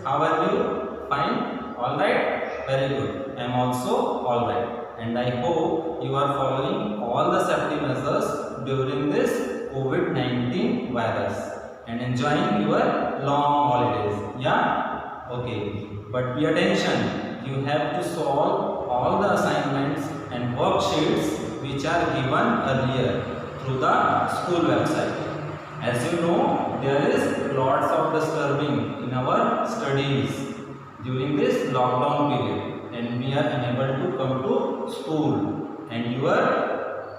How are you? Fine? Alright? Very good. I am also alright. And I hope you are following all the safety measures during this COVID-19 virus and enjoying your long holidays. Yeah? Okay. But pay attention. You have to solve all the assignments and worksheets which are given earlier through the school website. As you know, there is lots of disturbing in our studies during this lockdown period, and we are unable to come to school. And your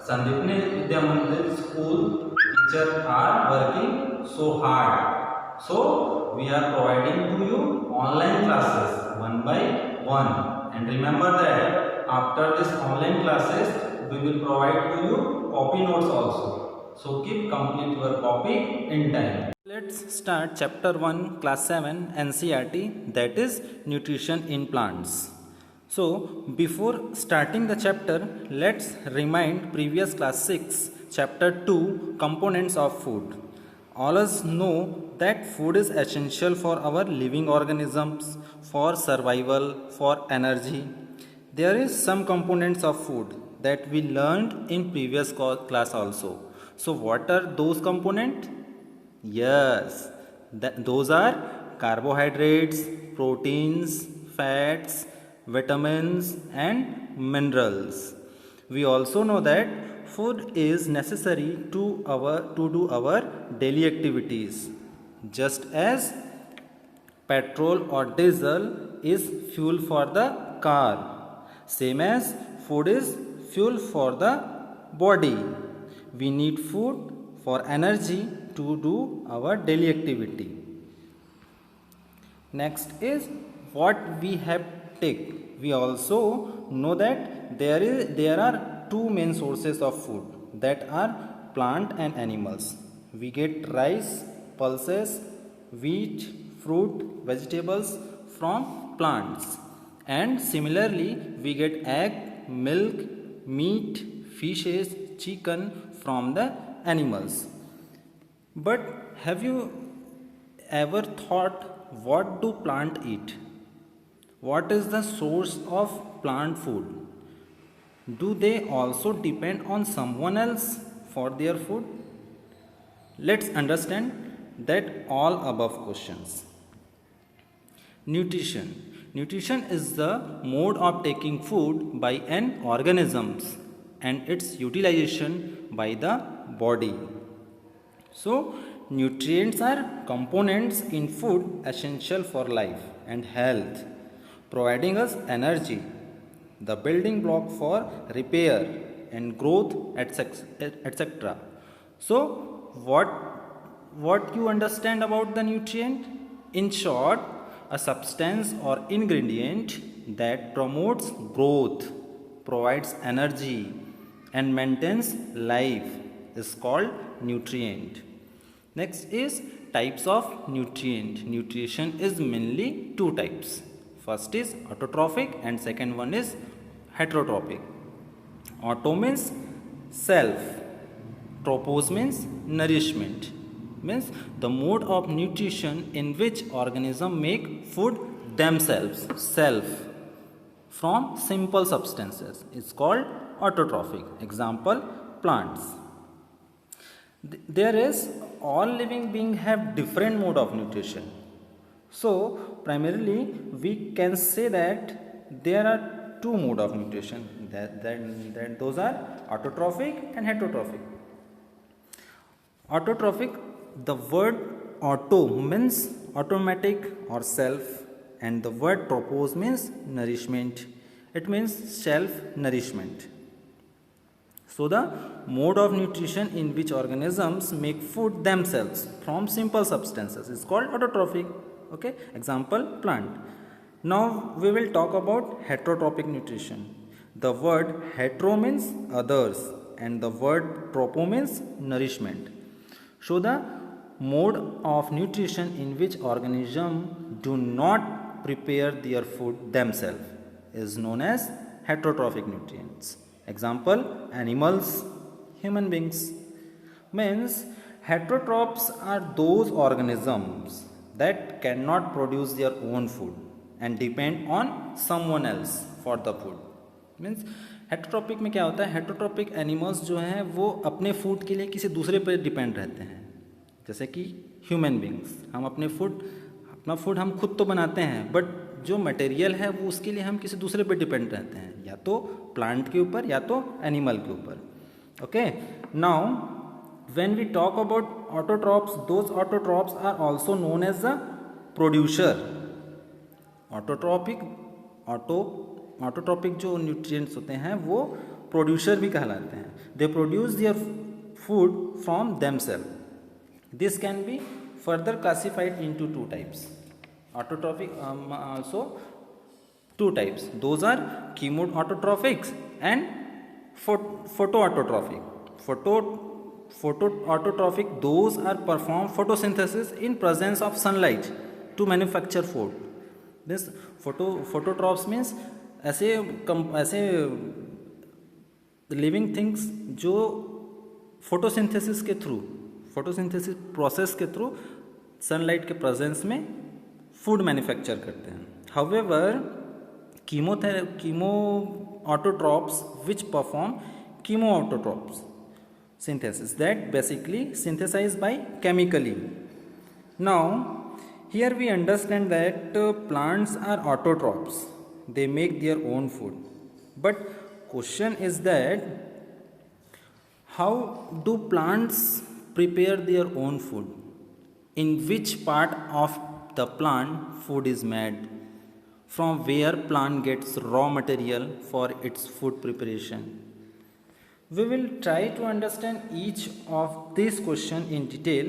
Sandipni Vidya Mandir school teacher are working so hard. So we are providing to you online classes one by one. And remember that after this online classes, we will provide to you copy notes also. So keep complete your copy in time. Let's start chapter 1 class 7 NCERT, that is nutrition in plants. So before starting the chapter, let's remind previous class 6 chapter 2 components of food. All us know that food is essential for our living organisms, for survival, for energy. There is some components of food that we learned in previous class also. So what are those components? Yes, those are carbohydrates, proteins, fats, vitamins and minerals. We also know that food is necessary to do our daily activities, just as petrol or diesel is fuel for the car, same as food is fuel for the body. We need food for energy to do our daily activity. Next is what we have take. We also know that there are two main sources of food, that are plant and animals. We get rice, pulses, wheat, fruit, vegetables from plants. And similarly, we get egg, milk, meat, fishes, chicken from the animals. But have you ever thought, what do plant eat? What is the source of plant food? Do they also depend on someone else for their food? Let's understand that all above questions. Nutrition. Nutrition is the mode of taking food by an organisms and its utilization by the body. So, nutrients are components in food essential for life and health, providing us energy, the building block for repair and growth, etc. So, what you understand about the nutrient? In short, a substance or ingredient that promotes growth, provides energy, and maintains life is called nutrient. Next is types of nutrient. Nutrition is mainly two types. First is autotrophic and second one is heterotrophic. Auto means self, tropos means nourishment, means the mode of nutrition in which organism make food themselves, self, from simple substances is called autotrophic. Example, plants. There is all living beings have different mode of nutrition. So primarily we can say that there are two mode of nutrition, that those are autotrophic and heterotrophic. Autotrophic, the word auto means automatic or self, and the word tropos means nourishment. It means self nourishment. So the mode of nutrition in which organisms make food themselves from simple substances is called autotrophic. Okay, example, plant. Now we will talk about heterotrophic nutrition. The word hetero means others and the word tropo means nourishment. So the mode of nutrition in which organisms do not prepare their food themselves is known as heterotrophic nutrients. Example, animals, human beings. Means heterotrophs are those organisms that cannot produce their own food and depend on someone else for the food. Means heterotrophic में क्या होता है, heterotrophic animals जो हैं वो अपने food के लिए किसी दूसरे पर डिपेंड रहते हैं. जैसे कि ह्यूमन बींग्स, हम अपना फूड हम खुद तो बनाते हैं, बट जो मटेरियल है वो उसके लिए हम किसी दूसरे पे डिपेंड रहते हैं, या तो प्लांट के ऊपर या तो एनिमल के ऊपर. Okay, now when we talk about autotrophs, those autotrophs are also known as the producer. Autotrophic जो न्यूट्रिएंट्स होते हैं वो प्रोड्यूसर भी कहलाते हैं. They produce their food from themself. This can be further classified into two types. Autotrophic also two types. Those are chemoautotrophics and photoautotrophic. Photoautotrophic, those are perform photosynthesis in presence of sunlight to manufacture food. This phototrophs means ऐसे living things जो photosynthesis process के through sunlight के presence में food manufacture करते हैं. However chemoautotropes which perform chemoautotropes synthesis, that basically synthesized by chemically. Now here we understand that plants are autotrophs, they make their own food, but question is that how do plants prepare their own food? In which part of the plant food is made? From where plant gets raw material for its food preparation? We will try to understand each of these questions in detail.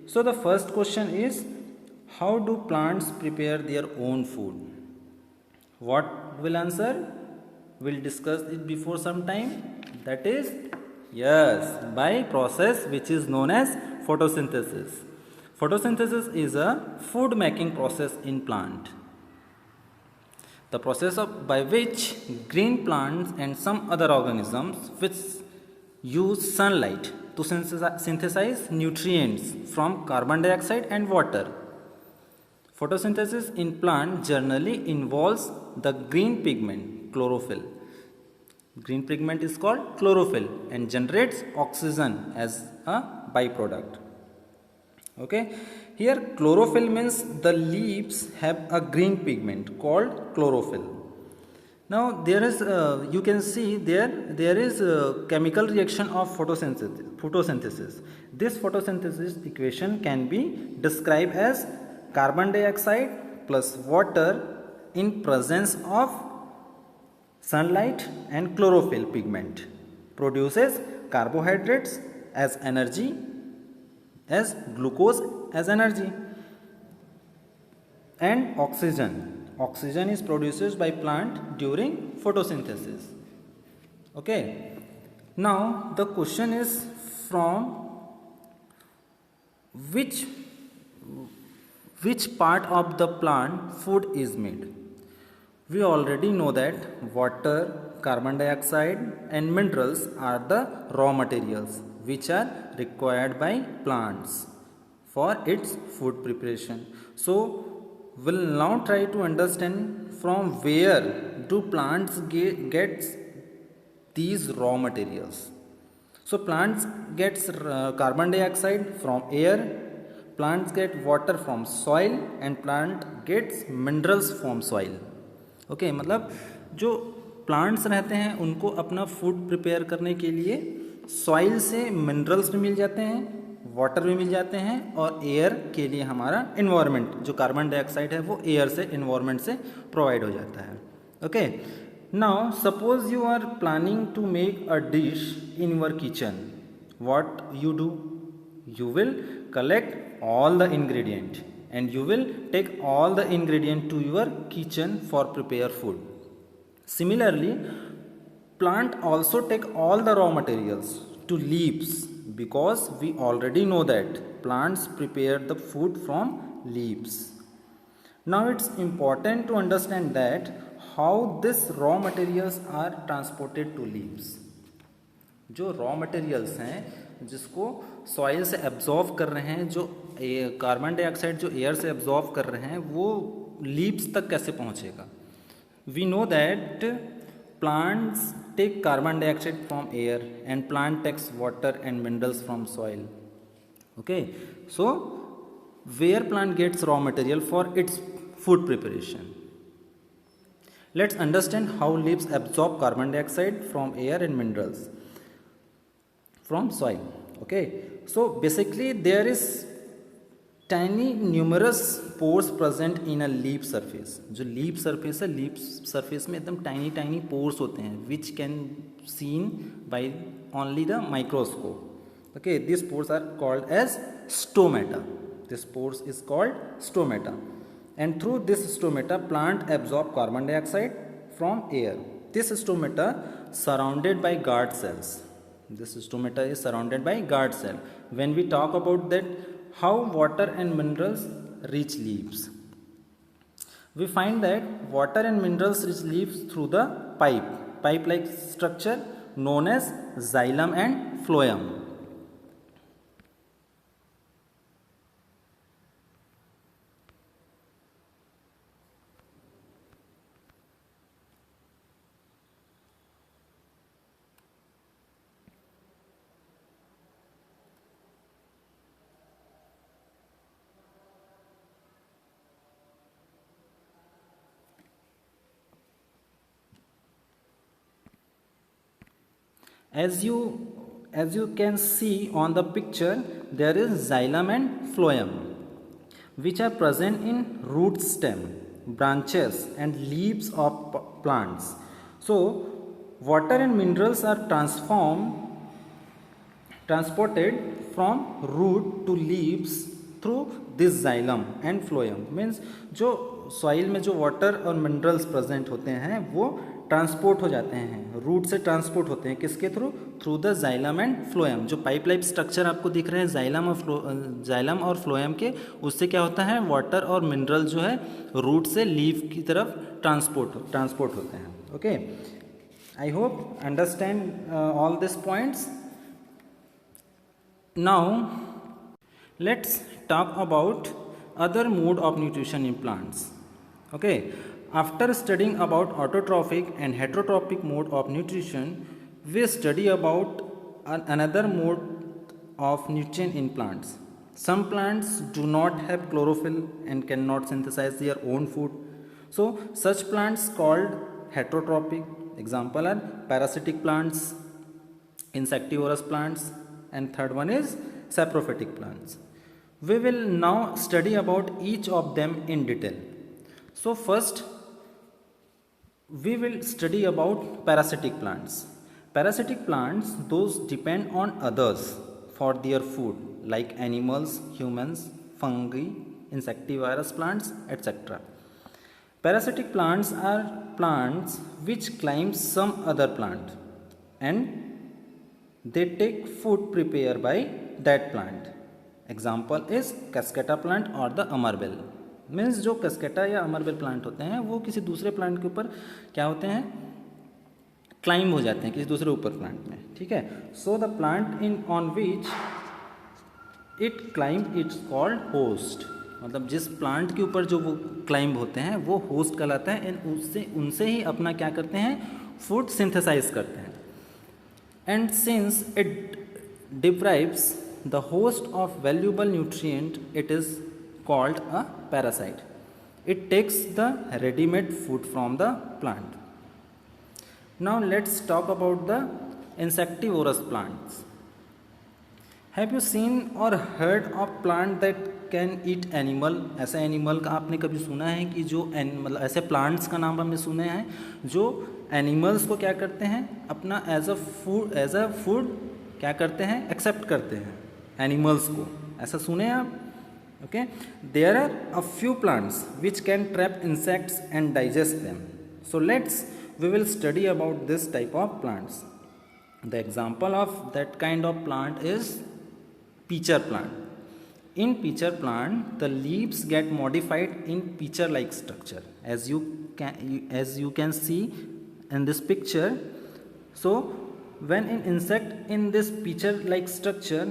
So the first question is, how do plants prepare their own food? What will answer? We'll discuss it before some time. That is, yes, by process which is known as photosynthesis. Photosynthesis is a food making process in plant. The process by which green plants and some other organisms which use sunlight to synthesize nutrients from carbon dioxide and water. Photosynthesis in plant generally involves the green pigment chlorophyll. Green pigment is called chlorophyll and generates oxygen as a byproduct. Okay, here chlorophyll means the leaves have a green pigment called chlorophyll. Now there is you can see there is a chemical reaction of photosynthesis. This photosynthesis equation can be described as carbon dioxide plus water in presence of sunlight and chlorophyll pigment produces carbohydrates as energy, as glucose as energy, and oxygen. Oxygen is produced by plant during photosynthesis. Okay, now the question is, from which part of the plant food is made? We already know that water, carbon dioxide and minerals are the raw materials which are required by plants for its food preparation. So we'll now try to understand from where do plants get these raw materials. So plants gets carbon dioxide from air, plants get water from soil and plant gets minerals from soil. Okay, मतलब जो plants रहते हैं उनको अपना food prepare करने के लिए soil से मिनरल्स भी मिल जाते हैं, वाटर भी मिल जाते हैं, और एयर के लिए हमारा इन्वायरमेंट जो कार्बन डाइऑक्साइड है वो एयर से इन्वायरमेंट से प्रोवाइड हो जाता है. Okay, now suppose you are planning to make a dish in your kitchen. What you do? You will collect all the ingredient and you will take all the ingredient to your kitchen for prepare food. Similarly, plant also take all the raw materials to leaves, because we already know that plants prepare the food from leaves. Now it's important to understand that how these raw materials are transported to leaves. जो raw materials हैं जिसको soil से absorb कर रहे हैं, जो carbon dioxide जो air से एब्जॉर्ब कर रहे हैं वो लीव्स तक कैसे पहुंचेगा? We know that plants take carbon dioxide from air and plant takes water and minerals from soil. Okay, so where plant gets raw material for its food preparation? Let's understand how leaves absorb carbon dioxide from air and minerals from soil. Okay, so basically there is tiny numerous pores present in a leaf surface. जो leaf surface है, leaf surface में एकदम tiny pores होते हैं which can seen by only the microscope. Okay, these pores are called as stomata. This pores is called stomata, and through this stomata plant absorb carbon dioxide from air. This stomata surrounded by guard cells. This stomata is surrounded by guard cell. When we talk about that how water and minerals reach leaves, we find that water and minerals reach leaves through the pipe like structure known as xylem and phloem. As you can see on the picture, there is xylem and phloem which are present in root stem, branches and leaves of plants. So water and minerals are transported from root to leaves through this xylem and phloem. Means जो soil में जो water और minerals present होते हैं वो transport हो जाते हैं, रूट से ट्रांसपोर्ट होते हैं किसके through the xylem and phloem. जो पाइप लाइप स्ट्रक्चर आपको दिख रहे हैं जाइलम और फ्लोएम के, उससे क्या होता है वाटर और मिनरल जो है रूट से लीफ की तरफ ट्रांसपोर्ट होते हैं. Okay, I hope understand all this points. Now let's talk about other mode of nutrition in plants. Okay, after studying about autotrophic and heterotrophic mode of nutrition, we study about another mode of nutrition in plants. Some plants do not have chlorophyll and cannot synthesize their own food, so such plants called heterotrophic. Example are parasitic plants, insectivorous plants, and third one is saprophytic plants. We will now study about each of them in detail. So first we will study about parasitic plants. Parasitic plants, those depend on others for their food like animals, humans, fungi, insectivorous plants, etc. Parasitic plants are plants which climb some other plant and they take food prepared by that plant. Example is Cuscuta plant और the अमरबेल. Means जो Cuscuta या अमरबेल plant होते हैं वो किसी दूसरे plant के ऊपर क्या होते हैं, क्लाइंब हो जाते हैं किसी दूसरे ऊपर प्लांट में. ठीक है, so the plant in on which it climb it's called host. मतलब जिस प्लांट के ऊपर जो वो क्लाइंब होते हैं वो होस्ट कहलाता है एंड उनसे ही अपना क्या करते हैं फूड सिंथेसाइज करते हैं. And since it deprives the host of valuable nutrient, it is called a parasite. It takes the ready-made food from the plant. Now let's talk about the insectivorous plants. Have you seen or heard of plant that can eat animal? ऐसा animal का आपने कभी सुना है कि जो मतलब ऐसे प्लांट्स का नाम हमने सुने हैं जो एनिमल्स को क्या करते हैं अपना एज अ फूड क्या करते हैं एक्सेप्ट करते हैं एनिमल्स को. ऐसा सुने हैं आप? Okay, there are a few plants which can trap insects and digest them. So we will study about this type of plants. The example of that kind of plant is pitcher plant. In peacher plant, the leaves get modified in peacher-like structure, as you can see in this picture. So, when an insect in this peacher-like structure,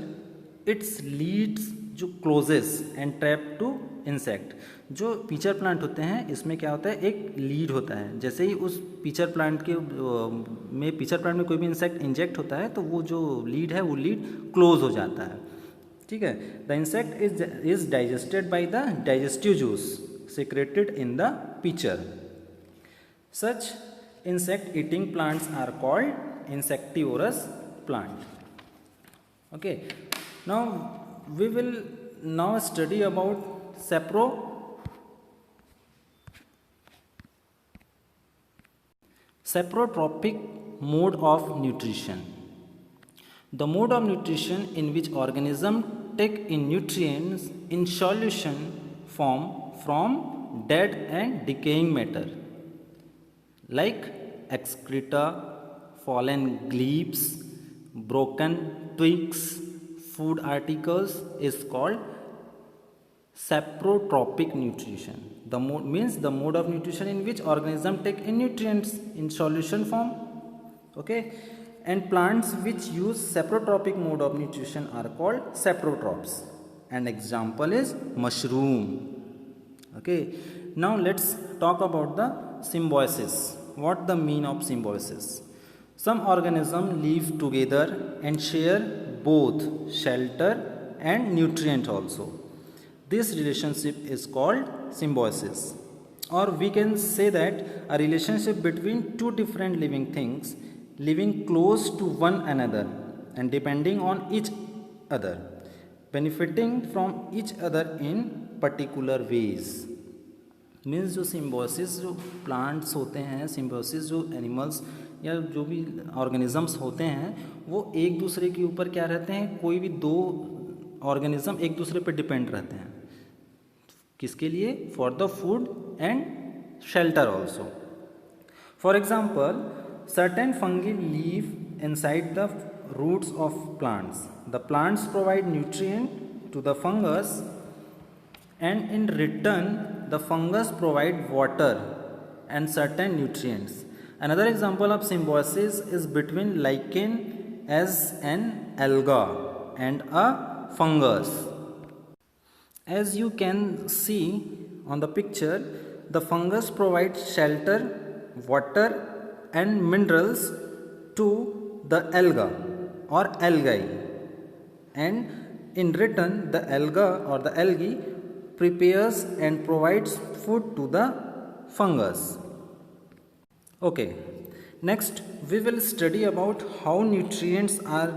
its leaves जो closes and trap to insect. जो pitcher plant होते हैं इसमें क्या होता है, एक lead होता है। जैसे ही उस पीचर प्लांट में कोई भी इंसेक्ट इंजेक्ट होता है तो वो जो लीड है वो लीड क्लोज हो जाता है, ठीक है। The insect is digested by the digestive juice secreted in the pitcher. Such insect eating plants are called insectivorous plant. Okay, now we will now study about saprotropic mode of nutrition. The mode of nutrition in which organisms take in nutrients in solution form from dead and decaying matter like excreta, fallen leaves, broken twigs, food articles is called saprotropic nutrition. The mode means the mode of nutrition in which organisms take in nutrients in solution form. Okay, and plants which use saprotropic mode of nutrition are called saprotrophs. An example is mushroom. Okay, now let's talk about the symbiosis. What the mean of symbiosis? Some organisms live together and share both shelter and nutrient also. This relationship is called symbiosis, or we can say that a relationship between two different living things living close to one another and depending on each other, benefiting from each other in particular ways. Means जो Symbiosis जो plants होते हैं, Symbiosis जो animals या जो भी organisms होते हैं वो एक दूसरे के ऊपर क्या रहते हैं, कोई भी दो ऑर्गेनिज्म एक दूसरे पर डिपेंड रहते हैं। किसके लिए? For the food and shelter also. For example, certain fungi live inside the roots of plants. The plants provide nutrient to the fungus and in return the fungus provide water and certain nutrients. Another example of symbiosis is between lichen as an alga and a fungus. As you can see on the picture, the fungus provides shelter, water and minerals to the alga or algae, and in return the alga or the algae prepares and provides food to the fungus. Okay, next we will study about how nutrients are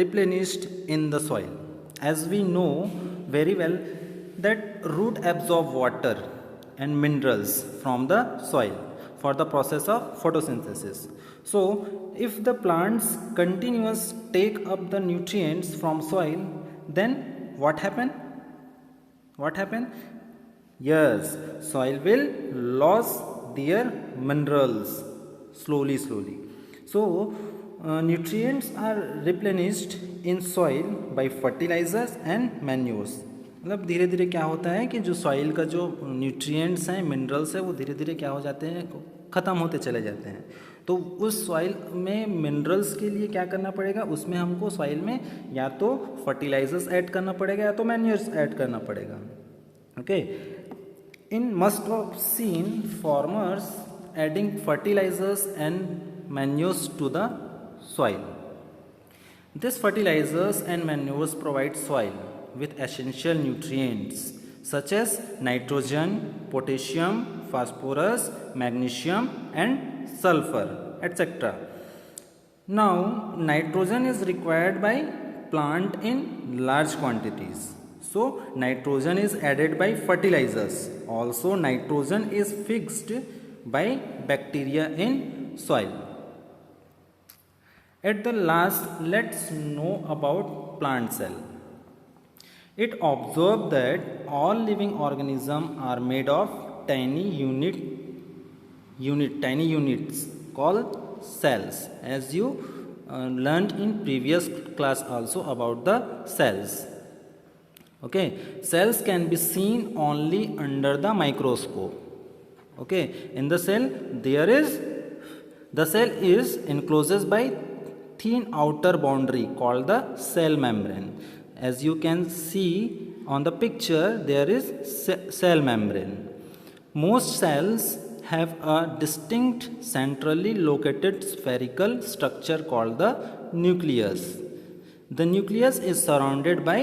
replenished in the soil. As we know very well that root absorb water and minerals from the soil for the process of photosynthesis. So if the plants continuously take up the nutrients from soil, then what happen? Yes, soil will lose their minerals slowly. So nutrients are replenished in soil by fertilizers and manures. मतलब धीरे धीरे क्या होता है कि जो soil का जो न्यूट्रिएंट्स हैं, मिनरल्स हैं, वो धीरे धीरे क्या हो जाते हैं, ख़त्म होते चले जाते हैं। तो उस सॉइल में मिनरल्स के लिए क्या करना पड़ेगा, उसमें हमको सॉइल में या तो फर्टिलाइजर्स ऐड करना पड़ेगा या तो मैन्योर्स ऐड करना पड़ेगा। Okay, in must of seen farmers adding fertilizers and manures to the soil. These fertilizers and manures provide soil with essential nutrients such as nitrogen, potassium, phosphorus, magnesium and sulfur, etc. Now, nitrogen is required by plant in large quantities. So, nitrogen is added by fertilizers. Also, nitrogen is fixed by bacteria in soil. At the last, let's know about plant cell. It observed that all living organisms are made of tiny units called cells, as you learned in previous class also about the cells. Okay, cells can be seen only under the microscope. Okay, in the cell the cell is enclosed by thin outer boundary called the cell membrane. As you can see On the picture there is cell membrane. Most cells have a distinct centrally located spherical structure called the nucleus. The nucleus is surrounded by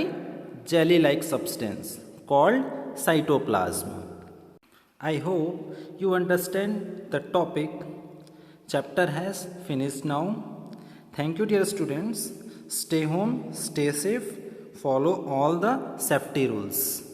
jelly-like substance called cytoplasm. I hope you understand the topic. Chapter has finished now. Thank you, dear students. Stay home, stay safe, follow all the safety rules.